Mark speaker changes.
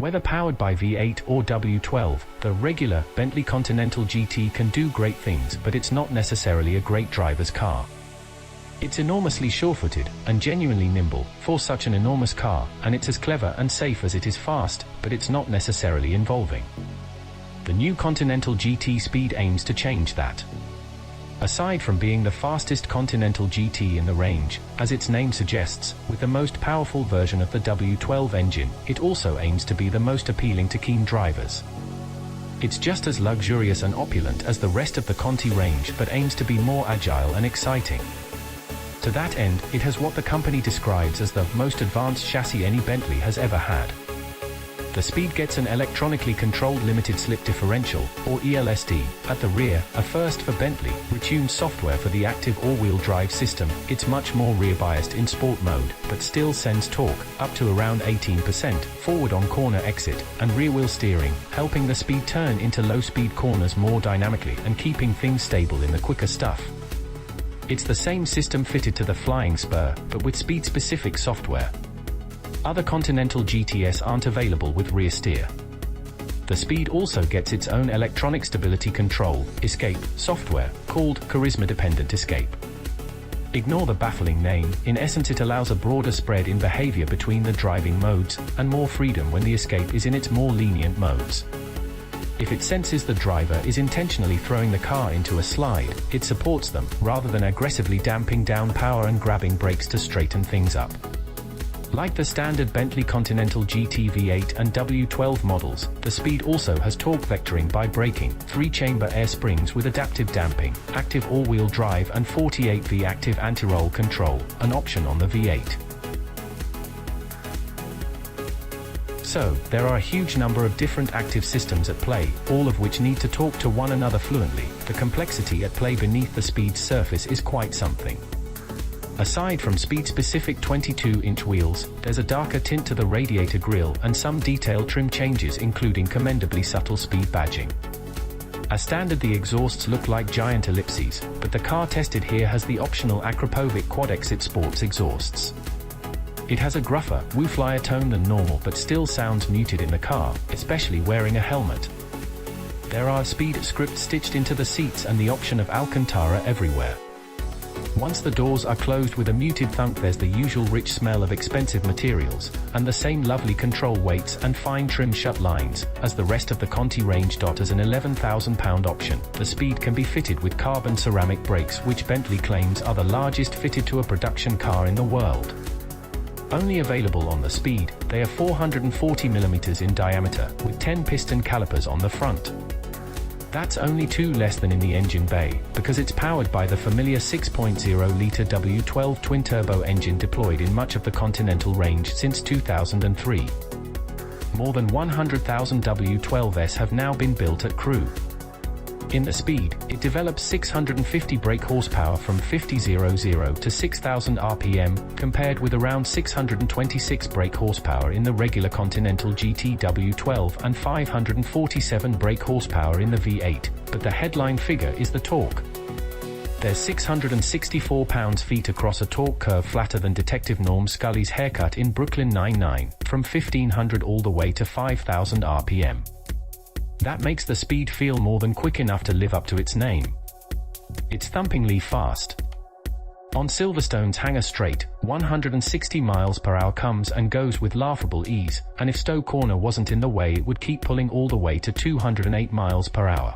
Speaker 1: Whether powered by V8 or W12, the regular Bentley Continental GT can do great things, but it's not necessarily a great driver's car. It's enormously sure-footed and genuinely nimble for such an enormous car, and it's as clever and safe as it is fast, but it's not necessarily involving. The new Continental GT Speed aims to change that. Aside from being the fastest Continental GT in the range, as its name suggests, with the most powerful version of the W12 engine, it also aims to be the most appealing to keen drivers. It's just as luxurious and opulent as the rest of the Conti range, but aims to be more agile and exciting. To that end, it has what the company describes as the most advanced chassis any Bentley has ever had. The Speed gets an electronically controlled limited slip differential, or ELSD, at the rear, a first for Bentley, retuned software for the active all-wheel drive system. It's much more rear-biased in sport mode, but still sends torque, up to around 18%, forward on corner exit, and rear-wheel steering, helping the Speed turn into low-speed corners more dynamically and keeping things stable in the quicker stuff. It's the same system fitted to the Flying Spur, but with Speed-specific software. Other Continental GTS aren't available with rear steer. The Speed also gets its own electronic stability control, escape, software, called Charisma Dependent Escape. Ignore the baffling name, in essence it allows a broader spread in behavior between the driving modes, and more freedom when the escape is in its more lenient modes. If it senses the driver is intentionally throwing the car into a slide, it supports them, rather than aggressively damping down power and grabbing brakes to straighten things up. Like the standard Bentley Continental GT V8 and W12 models, the Speed also has torque vectoring by braking, 3-chamber air springs with adaptive damping, active all-wheel drive and 48V active anti-roll control, an option on the V8. So, there are a huge number of different active systems at play, all of which need to talk to one another fluently. The complexity at play beneath the Speed's surface is quite something. Aside from Speed-specific 22-inch wheels, there's a darker tint to the radiator grille and some detailed trim changes including commendably subtle Speed badging. As standard the exhausts look like giant ellipses, but the car tested here has the optional Akrapovic quad-exit sports exhausts. It has a gruffer, wooflier tone than normal but still sounds muted in the car, especially wearing a helmet. There are Speed scripts stitched into the seats and the option of Alcantara everywhere. Once the doors are closed with a muted thunk, there's the usual rich smell of expensive materials, and the same lovely control weights and fine trim shut lines, as the rest of the Conti range. As an £11,000 option, the Speed can be fitted with carbon ceramic brakes, which Bentley claims are the largest fitted to a production car in the world. Only available on the Speed, they are 440mm in diameter, with 10 piston calipers on the front. That's only 2 less than in the engine bay, because it's powered by the familiar 6.0-litre W12 twin-turbo engine deployed in much of the Continental range since 2003. More than 100,000 W12s have now been built at Crewe. In the Speed, it develops 650 brake horsepower from 50,000 to 6,000 RPM, compared with around 626 brake horsepower in the regular Continental GT W12 and 547 brake horsepower in the V8, but the headline figure is the torque. There's 664 pounds-feet across a torque curve flatter than Detective Norm Scully's haircut in Brooklyn Nine-Nine, from 1,500 all the way to 5,000 RPM. That makes the Speed feel more than quick enough to live up to its name. It's thumpingly fast. On Silverstone's Hangar Straight, 160 miles per hour comes and goes with laughable ease, and if Stowe Corner wasn't in the way it would keep pulling all the way to 208 miles per hour.